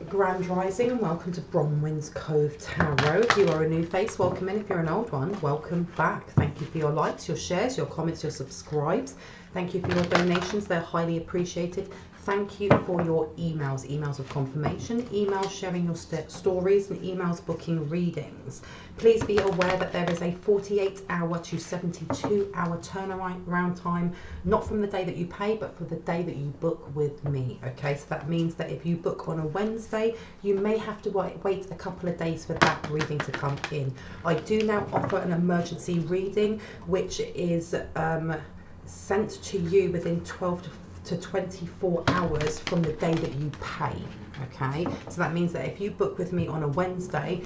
Grand Rising and welcome to Bronwen's Cove Tarot. If you are a new face, welcome in. If you're an old one, welcome back. Thank you for your likes, your shares, your comments, your subscribes. Thank you for your donations, they're highly appreciated. Thank you for your emails of confirmation, emails sharing your stories, and emails booking readings. Please be aware that there is a 48-hour to 72-hour turnaround time, not from the day that you pay, but for the day that you book with me. Okay, so that means that if you book on a Wednesday, you may have to wait a couple of days for that reading to come in. I do now offer an emergency reading, which is sent to you within 12 to 24 hours from the day that you pay. Okay, so that means that if you book with me on a Wednesday,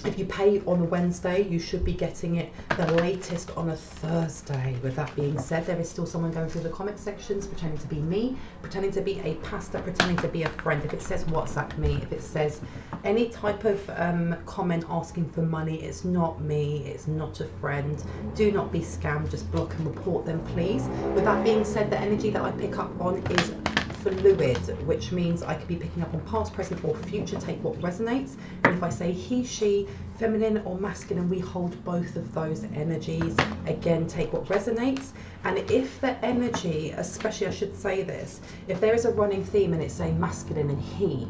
if you pay on a Wednesday, you should be getting it the latest on a Thursday. With that being said, there is still someone going through the comment sections pretending to be me, pretending to be a pastor, pretending to be a friend. If it says WhatsApp me, if it says any type of comment asking for money, it's not me, it's not a friend. Do not be scammed, just block and report them, please. With that being said, the energy that I pick up on is fluid, which means I could be picking up on past, present or future. Take what resonates. And if I say he, she, feminine or masculine, we hold both of those energies. Again, take what resonates. And if the energy, especially I should say this, if there is a running theme and it's saying masculine and he,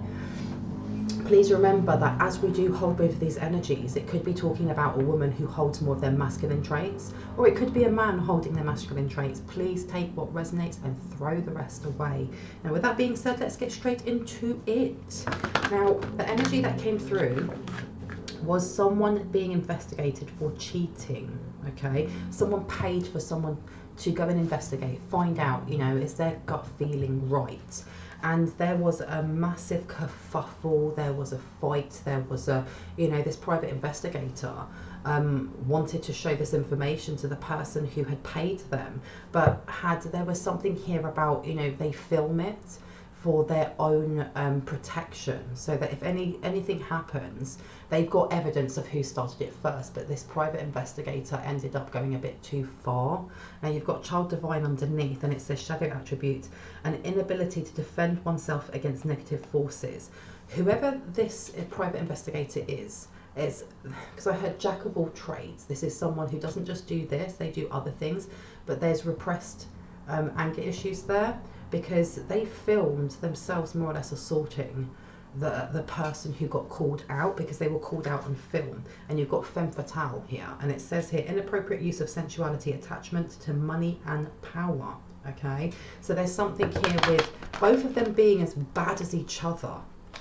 please remember that as we do hold both of these energies, it could be talking about a woman who holds more of their masculine traits, or it could be a man holding their masculine traits. Please take what resonates and throw the rest away. Now, with that being said, let's get straight into it. Now, the energy that came through was someone being investigated for cheating. Okay, someone paid for someone to go and investigate, find out, you know, is their gut feeling right? And there was a massive kerfuffle, there was a fight, there was a, you know, this private investigator wanted to show this information to the person who had paid them, but there was something here about, you know, they film it for their own protection, so that if anything happens, they've got evidence of who started it first. But this private investigator ended up going a bit too far. Now you've got child divine underneath, and it says shadow attribute, an inability to defend oneself against negative forces. Whoever this private investigator is because I heard jack of all trades. This is someone who doesn't just do this, they do other things, but there's repressed anger issues there, because they filmed themselves more or less assaulting the person who got called out, because they were called out on film. And you've got femme fatale here, and it says here inappropriate use of sensuality, attachment to money and power. Okay, so there's something here with both of them being as bad as each other,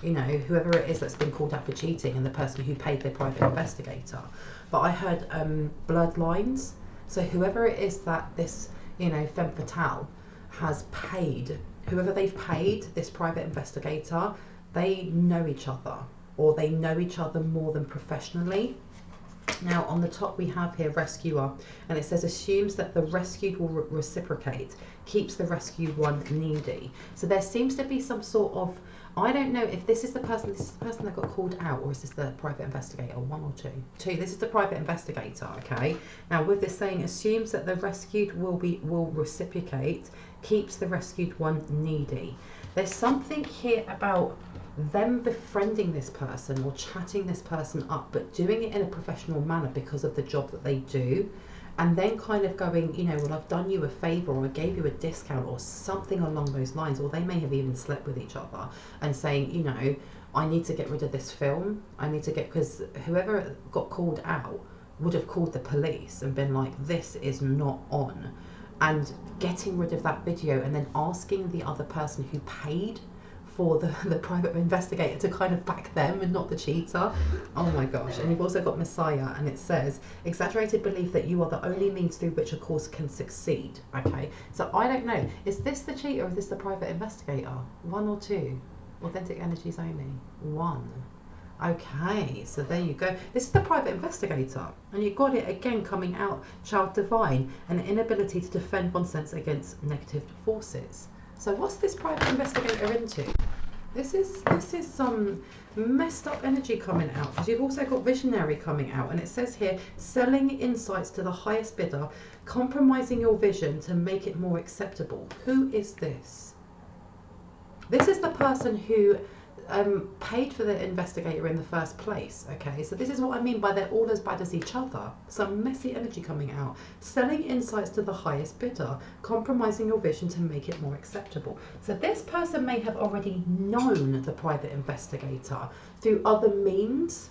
you know, whoever it is that's been called out for cheating and the person who paid their private investigator. But I heard bloodlines, so whoever it is that this, you know, femme fatale has paid, whoever they've paid this private investigator, they know each other, or they know each other more than professionally. Now on the top we have here rescuer, and it says assumes that the rescued will reciprocate, keeps the rescued one needy. So there seems to be some sort of, I don't know if this is the person that got called out, or is this the private investigator? One or two? Two. This is the private investigator. Okay, now with this saying assumes that the rescued will reciprocate, keeps the rescued one needy. There's something here about them befriending this person or chatting this person up, but doing it in a professional manner because of the job that they do, and then kind of going, you know, well, I've done you a favor, or I gave you a discount, or something along those lines. Or they may have even slept with each other and saying, you know, I need to get rid of this film, I need to get, because whoever got called out would have called the police and been like, this is not on, and getting rid of that video, and then asking the other person who paid for the private investigator to kind of back them and not the cheater. Oh my gosh. And you've also got Messiah, and it says exaggerated belief that you are the only means through which a cause can succeed. Okay, so I don't know, is this the cheater or is this the private investigator? One or two? Authentic energies only. One. Okay, so there you go. This is the private investigator, and you got it again coming out, child divine, an inability to defend oneself against negative forces. So what's this private investigator into? This is some messed up energy coming out, because you've also got visionary coming out, and it says here selling insights to the highest bidder, compromising your vision to make it more acceptable. Who is this? This is the person who paid for the investigator in the first place. Okay, so this is what I mean by they're all as bad as each other. Some messy energy coming out, selling insights to the highest bidder, compromising your vision to make it more acceptable. So this person may have already known the private investigator through other means.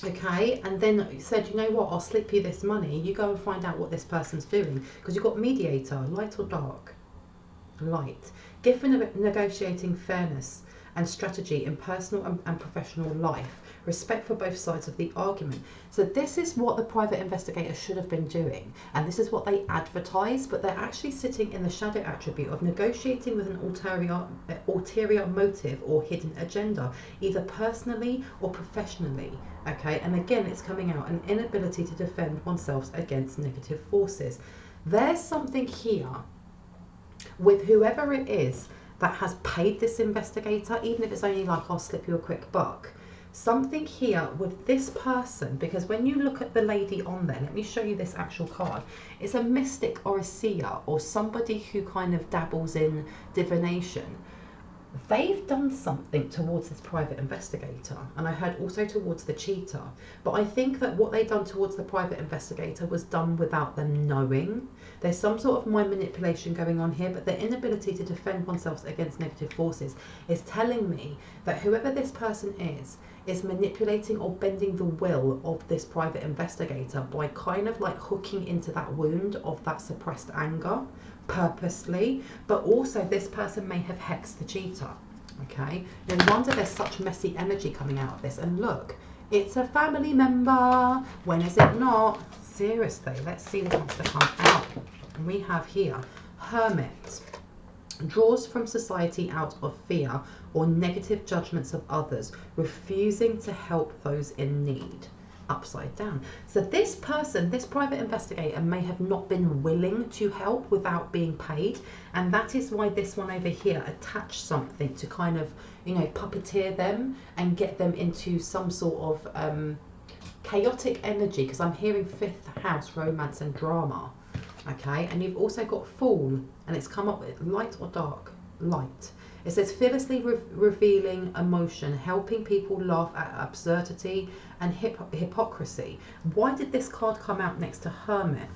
Okay, and then said, you know what, I'll slip you this money, you go and find out what this person's doing, because you've got mediator, light or dark. Light. Gift for negotiating fairness and strategy in personal and professional life. Respect for both sides of the argument. So this is what the private investigator should have been doing, and this is what they advertise, but they're actually sitting in the shadow attribute of negotiating with an ulterior motive or hidden agenda, either personally or professionally. Okay, and again, it's coming out an inability to defend oneself against negative forces. There's something here with whoever it is that has paid this investigator, even if it's only like, I'll slip you a quick buck. Something here with this person, because when you look at the lady on there, let me show you this actual card. It's a mystic or a seer or somebody who kind of dabbles in divination. They've done something towards this private investigator, and I heard also towards the cheater, but I think that what they've done towards the private investigator was done without them knowing. There's some sort of mind manipulation going on here, but their inability to defend oneself against negative forces is telling me that whoever this person is manipulating or bending the will of this private investigator by kind of like hooking into that wound of that suppressed anger purposely, but also this person may have hexed the cheater. Okay, no wonder there's such messy energy coming out of this. And look, it's a family member. When is it not? Seriously, let's see what wants to come out. And we have here Hermit. Draws from society out of fear or negative judgments of others, refusing to help those in need. Upside down. So this person, this private investigator, may have not been willing to help without being paid, and that is why this one over here attached something to kind of, you know, puppeteer them and get them into some sort of chaotic energy, because I'm hearing 5th house, romance and drama. Okay, and you've also got Fool, and it's come up with light or dark. Light. It says fearlessly revealing emotion, helping people laugh at absurdity and hypocrisy. Why did this card come out next to Hermit?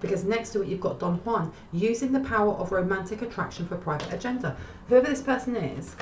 Because next to it you've got Don Juan, using the power of romantic attraction for private agenda. Whoever this person is,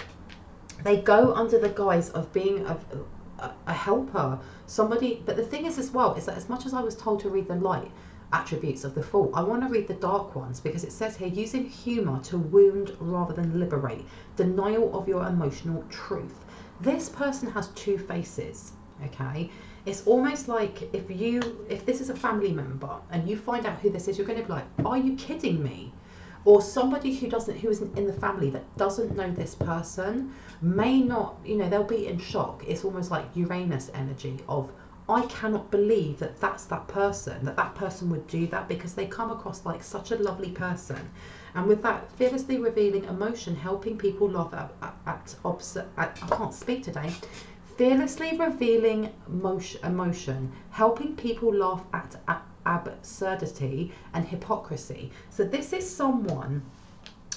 they go under the guise of being a helper, somebody. But the thing is as well, is that as much as I was told to read the light attributes of the Fool, I want to read the dark ones, because it says here, using humour to wound rather than liberate, denial of your emotional truth. This person has two faces. Okay, it's almost like if this is a family member and you find out who this is, you're going to be like, are you kidding me? Or somebody who isn't in the family that doesn't know this person may not, you know, they'll be in shock. It's almost like Uranus energy of, I cannot believe that that's that person would do that, because they come across like such a lovely person. And with that fearlessly revealing emotion, helping people laugh at I can't speak today. Fearlessly revealing emotion, helping people laugh at absurdity and hypocrisy. So this is someone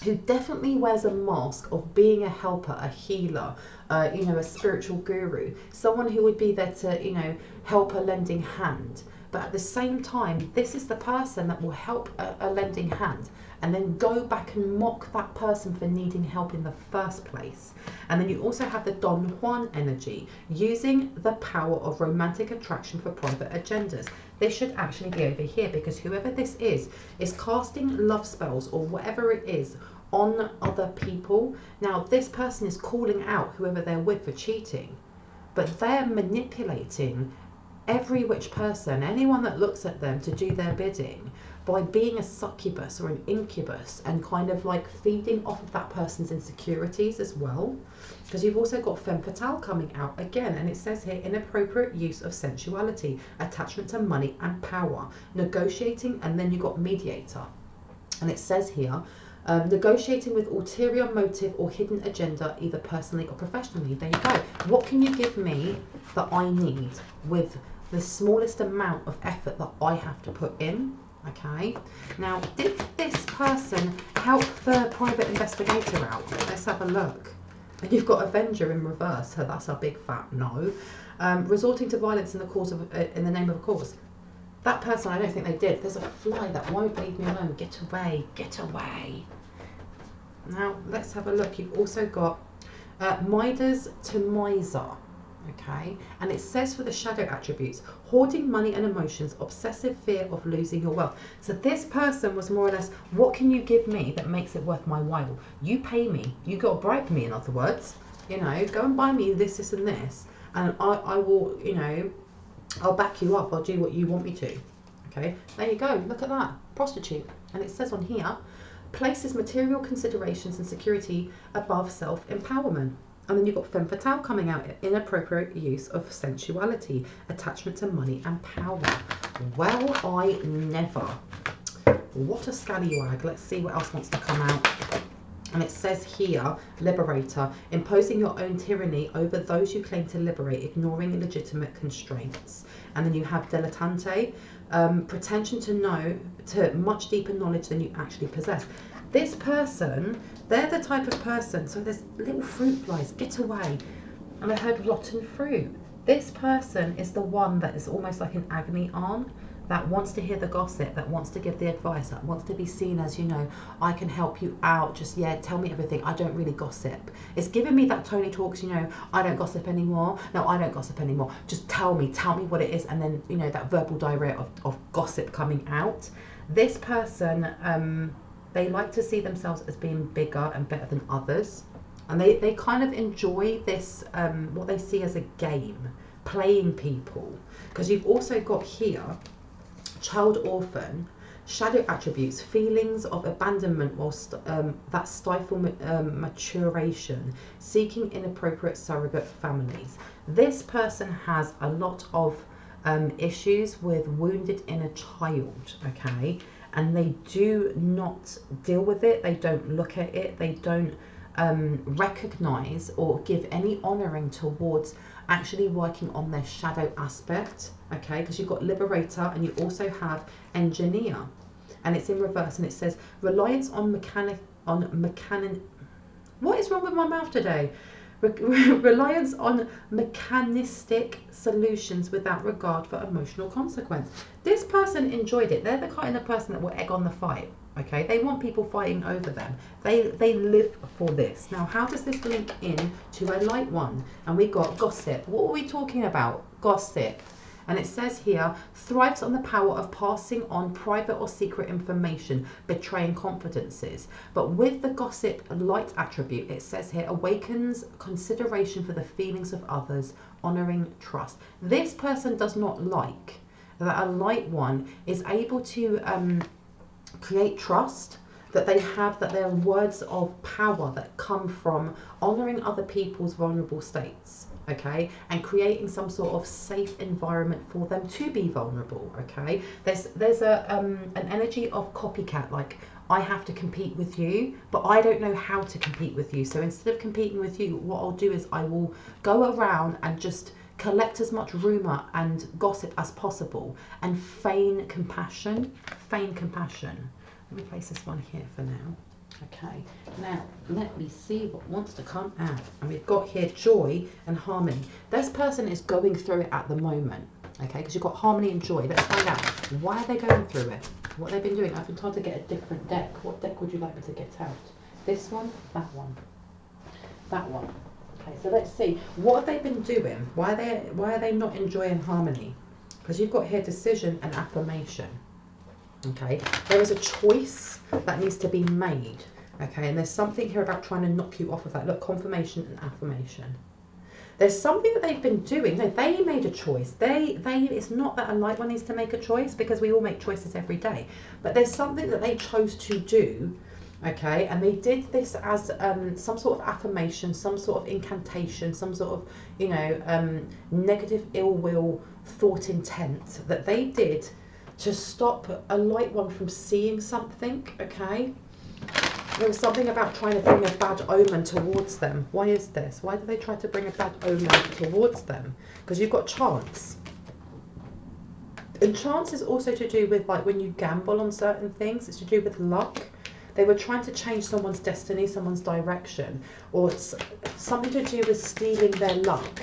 who definitely wears a mask of being a helper, a healer, you know, a spiritual guru, someone who would be there to, you know, help a lending hand. But at the same time, this is the person that will help a lending hand and then go back and mock that person for needing help in the first place. And then you also have the Don Juan energy, using the power of romantic attraction for private agendas. This should actually be over here, because whoever this is casting love spells or whatever it is on other people. Now this person is calling out whoever they're with for cheating, but they're manipulating every which person, anyone that looks at them, to do their bidding by being a succubus or an incubus, and kind of like feeding off of that person's insecurities as well. Because you've also got femme fatale coming out again, and it says here, inappropriate use of sensuality, attachment to money and power, negotiating, and then you've got mediator, and it says here, negotiating with ulterior motive or hidden agenda, either personally or professionally. There you go. What can you give me that I need with the smallest amount of effort that I have to put in? Okay, now did this person help the private investigator out? Let's have a look. And you've got Avenger in reverse, so that's a big fat no. Resorting to violence in the name of a cause. That person, I don't think they did. There's a fly that won't leave me alone. Get away, get away. Now, let's have a look. You've also got Midas to Miser. Okay, and it says for the shadow attributes, hoarding money and emotions, obsessive fear of losing your wealth. So this person was more or less, what can you give me that makes it worth my while? You pay me, you got to bribe me, in other words, you know, go and buy me this, this and this, and I will, you know, I'll back you up, I'll do what you want me to. Okay, there you go, look at that, prostitute. And it says on here, places material considerations and security above self-empowerment. And then you've got femme fatale coming out, inappropriate use of sensuality, attachment to money and power. Well, I never. What a scallywag. Let's see what else wants to come out. And it says here, liberator, imposing your own tyranny over those you claim to liberate, ignoring illegitimate constraints. And then you have dilettante, pretension to much deeper knowledge than you actually possess. This person, they're the type of person, so there's little fruit flies, get away. And I heard rotten fruit. This person is the one that is almost like an agony aunt, that wants to hear the gossip, that wants to give the advice, that wants to be seen as, you know, I can help you out, just, yeah, tell me everything, I don't really gossip. It's giving me that Tony Talks, you know, I don't gossip anymore, no, I don't gossip anymore, just tell me what it is, and then, you know, that verbal diarrhea of gossip coming out. This person, they like to see themselves as being bigger and better than others. And they kind of enjoy this, what they see as a game, playing people. Because you've also got here, child orphan, shadow attributes, feelings of abandonment whilst that stifle maturation, seeking inappropriate surrogate families. This person has a lot of issues with wounded inner child, okay? And they do not deal with it, they don't look at it, they don't recognize or give any honoring towards actually working on their shadow aspect, okay? Because you've got liberator and you also have engineer, and it's in reverse, and it says reliance on what is wrong with my mouth today? Reliance on mechanistic solutions without regard for emotional consequence. This person enjoyed it. They're the kind of person that will egg on the fight. Okay, they want people fighting over them. They live for this. Now, how does this link in to a light one? And we got gossip. What are we talking about? Gossip. And it says here, thrives on the power of passing on private or secret information, betraying confidences. But with the gossip light attribute, it says here, awakens consideration for the feelings of others, honouring trust. This person does not like that a light one is able to create trust, that they have, that there are words of power that come from honouring other people's vulnerable states. Okay, and creating some sort of safe environment for them to be vulnerable. Okay, there's an energy of copycat, like I have to compete with you, but I don't know how to compete with you. So instead of competing with you, what I'll do is I will go around and just collect as much rumour and gossip as possible and feign compassion. Feign compassion. Let me place this one here for now. Okay, now let me see what wants to come out. And we've got here joy and harmony. This person is going through it at the moment, okay, because you've got harmony and joy. Let's find out, why are they going through it? What they've been doing. I've been told to get a different deck. What deck would you like me to get out? This one, that one, that one. Okay, so let's see, what have they been doing? Why are they not enjoying harmony? Because you've got here decision and affirmation. Okay, there is a choice that needs to be made. Okay, and there's something here about trying to knock you off of that. Look, confirmation and affirmation. There's something that they've been doing. No, they made a choice. It's not that a light one needs to make a choice, because we all make choices every day. But there's something that they chose to do. Okay, and they did this as some sort of affirmation, some sort of incantation, some sort of, you know, negative ill will thought intent that they did to stop a light one from seeing something. Okay, there was something about trying to bring a bad omen towards them. Why is this? Why do they try to bring a bad omen towards them? Because you've got chance. And chance is also to do with, like, when you gamble on certain things, it's to do with luck. They were trying to change someone's destiny, someone's direction, or it's something to do with stealing their luck.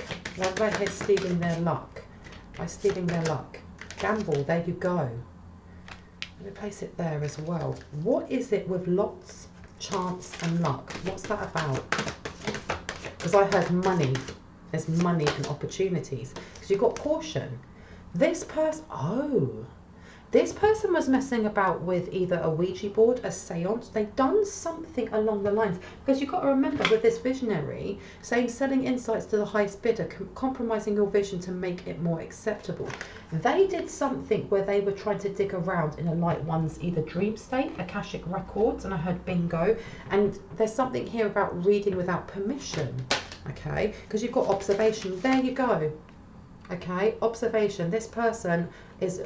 Right here, stealing their luck. By stealing their luck. Gamble, there you go. Let me place it there as well. What is it with lots, chance and luck? What's that about? Because I heard money. There's money and opportunities. Because you've got caution. This person, this person was messing about with either a Ouija board, a seance. They've done something along the lines. Because you've got to remember with this visionary, saying selling insights to the highest bidder, compromising your vision to make it more acceptable. They did something where they were trying to dig around in a light one's either dream state, Akashic records, and I heard bingo. And there's something here about reading without permission. Okay, because you've got observation. There you go. Okay, observation. This person is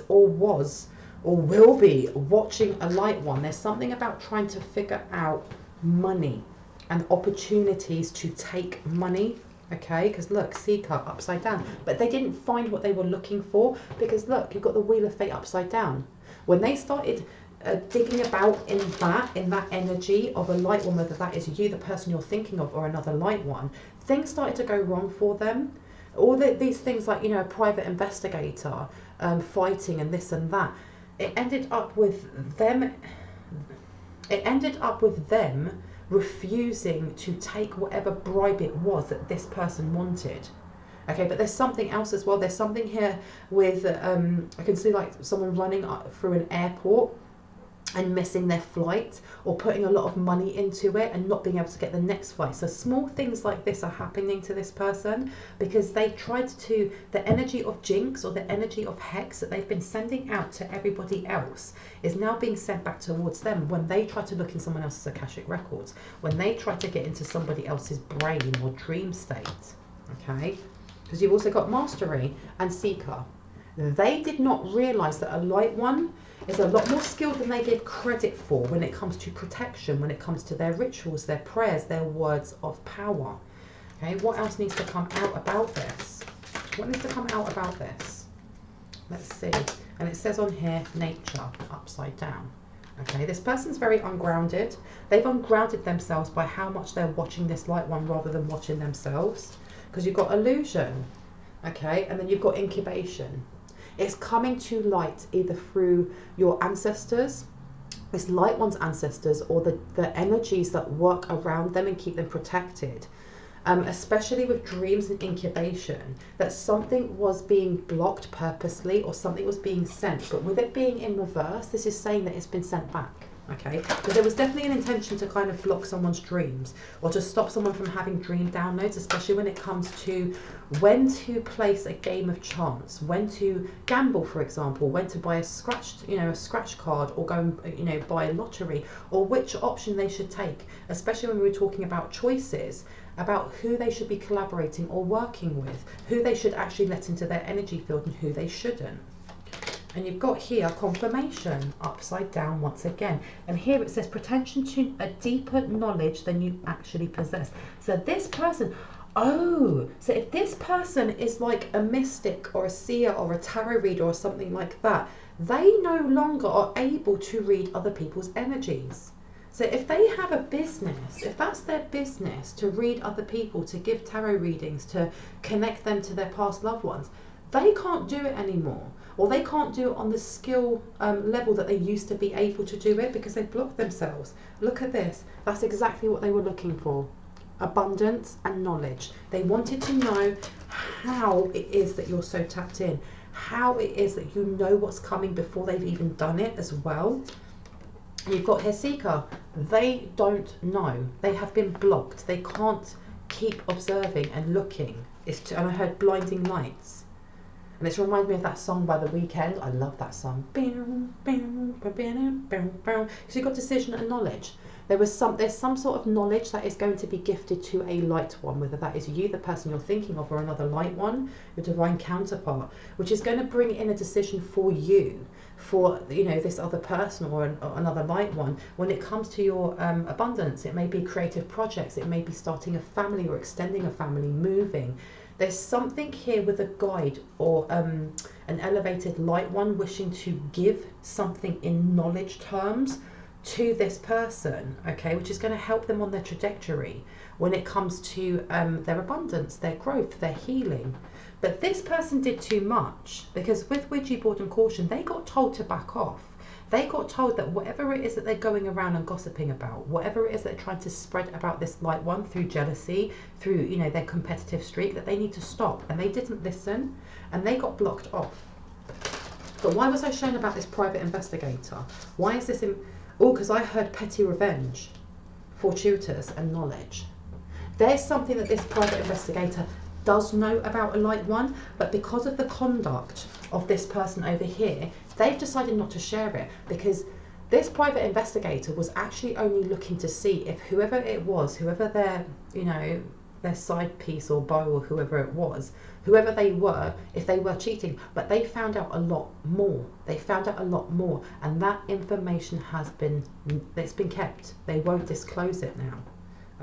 or was or will be watching a light one. There's something about trying to figure out money and opportunities to take money. Okay, because look, seeker upside down, but they didn't find what they were looking for, because look, you've got the wheel of fate upside down. When they started digging about in that energy of a light one, whether that is you, the person you're thinking of, or another light one, things started to go wrong for them. All these things like, you know, a private investigator, fighting and this and that, it ended up with them refusing to take whatever bribe it was that this person wanted. Okay, but there's something else as well. There's something here with I can see like someone running through an airport and missing their flight, or putting a lot of money into it and not being able to get the next flight. So small things like this are happening to this person because they tried to, the energy of jinx or the energy of hex that they've been sending out to everybody else is now being sent back towards them when they try to look in someone else's Akashic records, when they try to get into somebody else's brain or dream state. Okay, because you've also got mastery and seeker. They did not realize that a light one is a lot more skilled than they give credit for when it comes to protection, when it comes to their rituals, their prayers, their words of power. Okay, what else needs to come out about this? What needs to come out about this? Let's see. And it says on here, nature, upside down. Okay, this person's very ungrounded. They've ungrounded themselves by how much they're watching this light one rather than watching themselves. Because you've got illusion, okay, and then you've got incubation. It's coming to light either through your ancestors, this light one's ancestors, or the energies that work around them and keep them protected. Especially with dreams and incubation, that something was being blocked purposely or something was being sent. But with it being in reverse, this is saying that it's been sent back. Okay, because there was definitely an intention to kind of block someone's dreams or to stop someone from having dream downloads, especially when it comes to when to place a game of chance, when to gamble, for example, when to buy a scratch card, or go and buy a lottery, or which option they should take, especially when we were talking about choices, about who they should be collaborating or working with, who they should actually let into their energy field and who they shouldn't. And you've got here confirmation upside down once again, and here it says pretension to a deeper knowledge than you actually possess. So this person, so if this person is like a mystic or a seer or a tarot reader or something like that, they no longer are able to read other people's energies. So if they have a business, if that's their business to read other people, to give tarot readings, to connect them to their past loved ones, they can't do it anymore, or they can't do it on the skill level that they used to be able to do it because they've blocked themselves. Look at this. That's exactly what they were looking for. Abundance and knowledge. They wanted to know how it is that you're so tapped in, how it is that you know what's coming before they've even done it as well. And you've got here seeker. They don't know. They have been blocked. They can't keep observing and looking. And I heard blinding lights. And it's reminded me of that song by The Weeknd. I love that song. So you've got decision and knowledge. There's some sort of knowledge that is going to be gifted to a light one, whether that is you, the person you're thinking of, or another light one, your divine counterpart, which is going to bring in a decision for you, for this other person or another light one. When it comes to your abundance, it may be creative projects, it may be starting a family or extending a family, moving. There's something here with a guide or an elevated light one wishing to give something in knowledge terms to this person, okay, which is going to help them on their trajectory when it comes to their abundance, their growth, their healing. But this person did too much, because with Ouija board and caution, they got told to back off. They got told that whatever it is that they're going around and gossiping about, whatever it is that they're trying to spread about this light one through jealousy, through, you know, their competitive streak, that they need to stop. And they didn't listen, and they got blocked off. But why was I showing about this private investigator? Why is this in... Oh, because I heard petty revenge, fortuitous, and knowledge. There's something that this private investigator does know about a light one, but because of the conduct of this person over here, they've decided not to share it, because this private investigator was actually only looking to see if whoever it was, whoever their, you know, their side piece or beau or whoever it was, whoever they were, if they were cheating. But they found out a lot more. They found out a lot more, and that information has been, it's been kept. They won't disclose it now,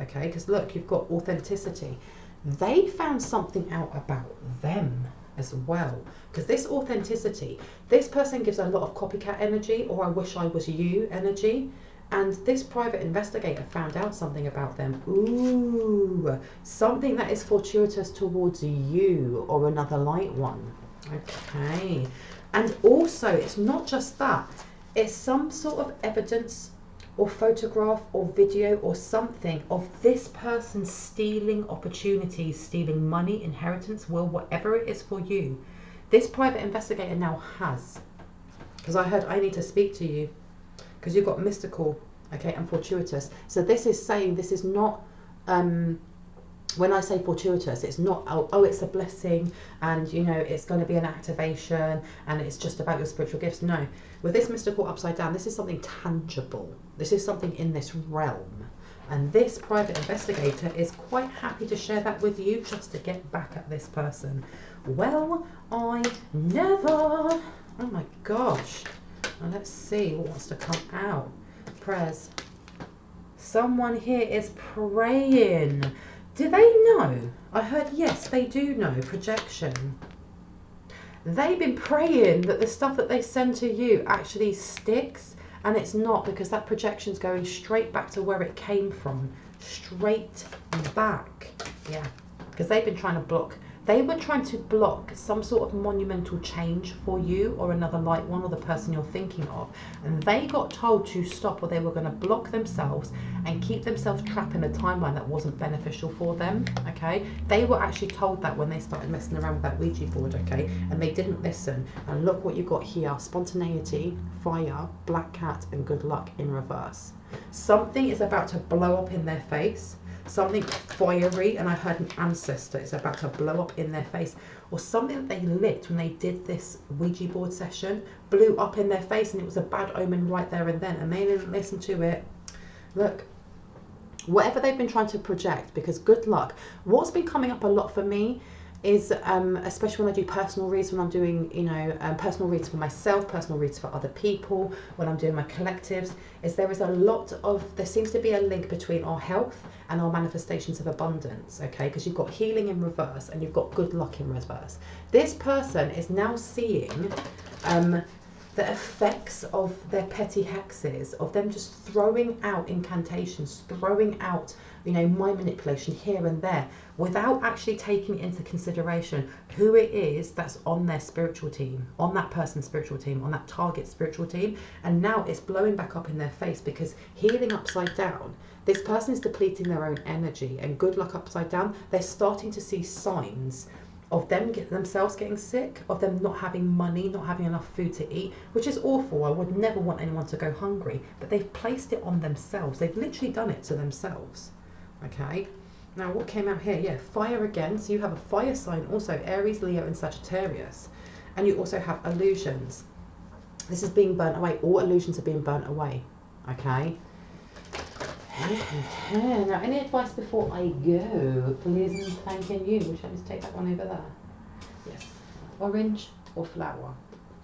okay? Because look, you've got authenticity. They found something out about them as well, because this authenticity, this person gives a lot of copycat energy, or I wish I was you energy. And this private investigator found out something about them. Ooh, something that is fortuitous towards you or another light one. Okay. And also, it's not just that. It's some sort of evidence or photograph or video or something of this person stealing opportunities, stealing money, inheritance, will, whatever it is for you. This private investigator now has. Because I heard I need to speak to you. Because you've got mystical, okay, and fortuitous. So this is saying, this is not, when I say fortuitous, it's not, oh, it's a blessing, and, you know, it's going to be an activation, and it's just about your spiritual gifts. No, with this mystical upside down, this is something tangible. This is something in this realm. And this private investigator is quite happy to share that with you, just to get back at this person. Well, I never. Oh my gosh. Now let's see what wants to come out. Prayers. Someone here is praying. Do they know? I heard yes, they do know. Projection. They've been praying that the stuff that they send to you actually sticks, and it's not, because that projection's going straight back to where it came from. Straight back. Yeah. Because they've been trying to block. They were trying to block some sort of monumental change for you or another light one or the person you're thinking of. And they got told to stop, or they were going to block themselves and keep themselves trapped in a timeline that wasn't beneficial for them, okay? They were actually told that when they started messing around with that Ouija board, okay? And they didn't listen. And look what you got here. Spontaneity, fire, black cat, and good luck in reverse. Something is about to blow up in their face. Something fiery, and I heard an ancestor is about to blow up in their face, or something that they lit when they did this Ouija board session blew up in their face, and it was a bad omen right there and then, and they didn't listen to it. Look, whatever they've been trying to project, because good luck, what's been coming up a lot for me is, especially when I do personal reads, when I'm doing, you know, personal reads for myself, personal reads for other people, when I'm doing my collectives, is there is a lot of, there seems to be a link between our health and our manifestations of abundance, okay? Because you've got healing in reverse and you've got good luck in reverse. This person is now seeing the effects of their petty hexes, of them just throwing out incantations, throwing out, you know, mind manipulation here and there, without actually taking into consideration who it is that's on their spiritual team, on that person's spiritual team, on that target spiritual team. And now it's blowing back up in their face, because healing upside down, this person is depleting their own energy, and good luck upside down, they're starting to see signs of them themselves getting sick, of them not having money, not having enough food to eat, which is awful. I would never want anyone to go hungry, but they've placed it on themselves. They've literally done it to themselves. Okay, now what came out here? Yeah, fire again. So you have a fire sign also, Aries, Leo, and Sagittarius. And you also have illusions. This is being burnt away. All illusions are being burnt away. Okay. Now, any advice before I go? Please and thanking you. Would you like me to take that one over there? Yes. Orange or flower?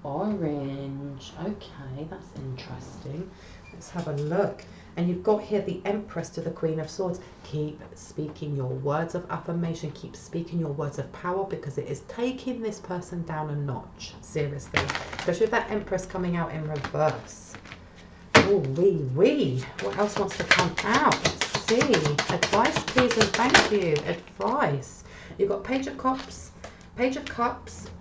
Orange. Okay, that's interesting. Let's have a look. And you've got here the Empress to the Queen of Swords. Keep speaking your words of affirmation. Keep speaking your words of power, because it is taking this person down a notch. Seriously. Especially with that Empress coming out in reverse. Oh, wee. What else wants to come out? Let's see. Advice, please, and thank you. Advice. You've got Page of Cups,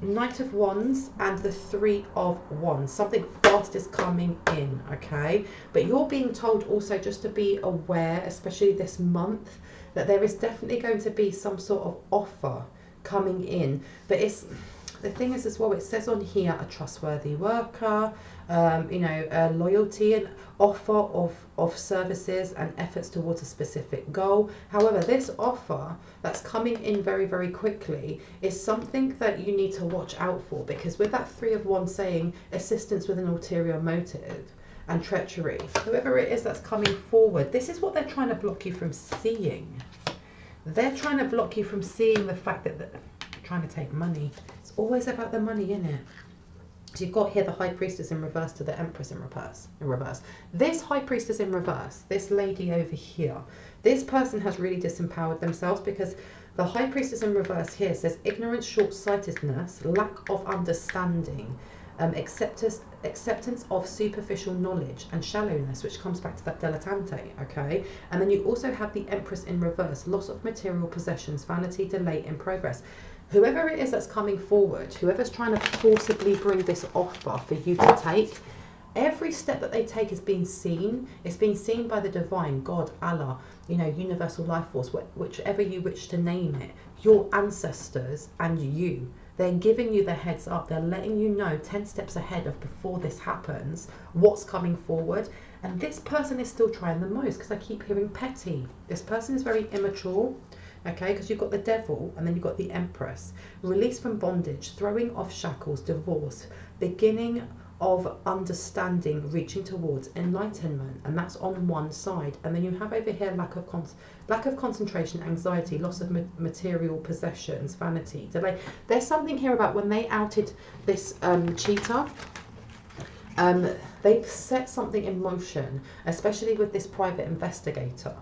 Knight of Wands, and the Three of Wands. Something fast is coming in, okay? But you're being told also just to be aware, especially this month, that there is definitely going to be some sort of offer coming in. But the thing is as well, it says on here, a trustworthy worker, you know, loyalty and offer of services and efforts towards a specific goal. However, this offer that's coming in very, very quickly is something that you need to watch out for, because with that Three of Wands saying assistance with an ulterior motive and treachery, whoever it is that's coming forward, this is what they're trying to block you from seeing. They're trying to block you from seeing the fact that they're trying to take money. It's always about the money, isn't it? So you've got here the High Priestess in reverse to the Empress in reverse. This High Priestess in reverse, this lady over here, this person has really disempowered themselves, because the High Priestess in reverse here says ignorance, short-sightedness, lack of understanding, acceptance of superficial knowledge, and shallowness, which comes back to that dilettante, okay? And then you also have the Empress in reverse, loss of material possessions, vanity, delay in progress. Whoever it is that's coming forward, whoever's trying to forcibly bring this offer for you to take, every step that they take is being seen. It's being seen by the divine, God, Allah, you know, universal life force, whichever you wish to name it, your ancestors and you. They're giving you the heads up. They're letting you know 10 steps ahead of before this happens, what's coming forward. And this person is still trying the most, because I keep hearing petty. This person is very immature. Okay, because you've got the Devil and then you've got the Empress. Release from bondage, throwing off shackles, divorce, beginning of understanding, reaching towards enlightenment, and that's on one side. And then you have over here lack of concentration, anxiety, loss of material possessions, vanity, delay. There's something here about when they outed this cheater. They've set something in motion, especially with this private investigator.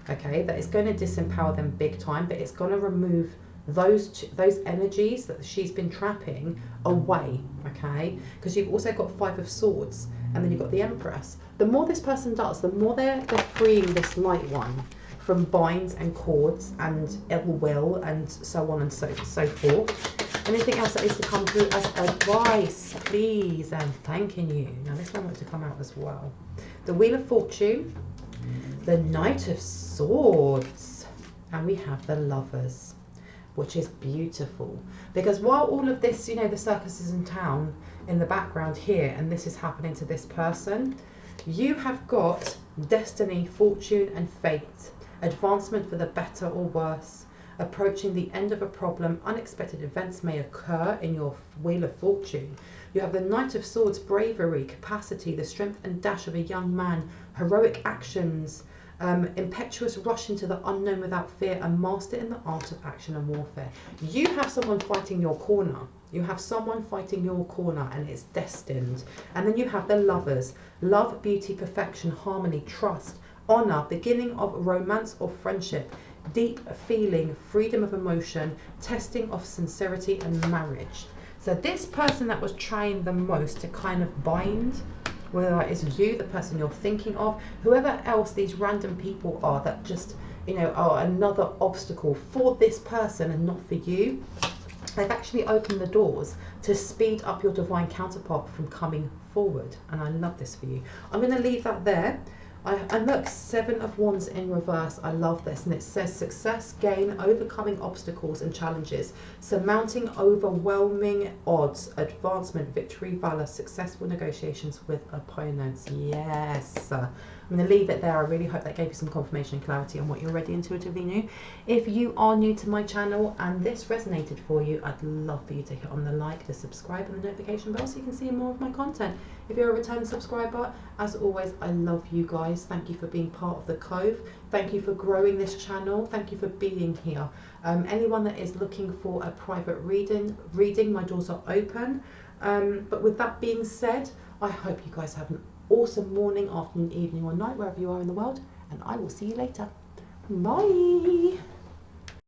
Okay, that is going to disempower them big time, but it's going to remove those energies that she's been trapping away, okay? Because you've also got Five of Swords, and then you've got the Empress. The more this person does, the more they're freeing this light one from binds and cords and ill will and so on and so forth. Anything else that needs to come through as advice, please, and thanking you. Now this one wants to come out as well. The Wheel of Fortune, the Knight of Swords, and we have the Lovers, which is beautiful, because while all of this, you know, the circus is in town in the background here, and this is happening to this person, you have got destiny, fortune, and fate, advancement for the better or worse, approaching the end of a problem, unexpected events may occur in your Wheel of Fortune. You have the Knight of Swords, bravery, capacity, the strength and dash of a young man, heroic actions, impetuous rush into the unknown without fear, and master in the art of action and warfare. You have someone fighting your corner. You have someone fighting your corner, and it's destined. And then you have the Lovers, love, beauty, perfection, harmony, trust, honor, beginning of romance or friendship, deep feeling, freedom of emotion, testing of sincerity, and marriage. So this person that was trying the most to kind of bind, whether that is you, the person you're thinking of, whoever else these random people are that just, you know, are another obstacle for this person and not for you, they've actually opened the doors to speed up your divine counterpart from coming forward. And I love this for you. I'm going to leave that there. And look, Seven of Wands in reverse. I love this. And it says success, gain, overcoming obstacles and challenges, surmounting overwhelming odds, advancement, victory, valor, successful negotiations with opponents. Yes. I'm going to leave it there. I really hope that gave you some confirmation and clarity on what you already intuitively knew. If you are new to my channel and this resonated for you, I'd love for you to hit on the like, the subscribe and the notification bell so you can see more of my content. If you're a return subscriber, as always, I love you guys. Thank you for being part of the Cove. Thank you for growing this channel. Thank you for being here. Anyone that is looking for a private reading, my doors are open. But with that being said, I hope you guys have an awesome morning, afternoon, evening or night, wherever you are in the world, and I will see you later. Bye.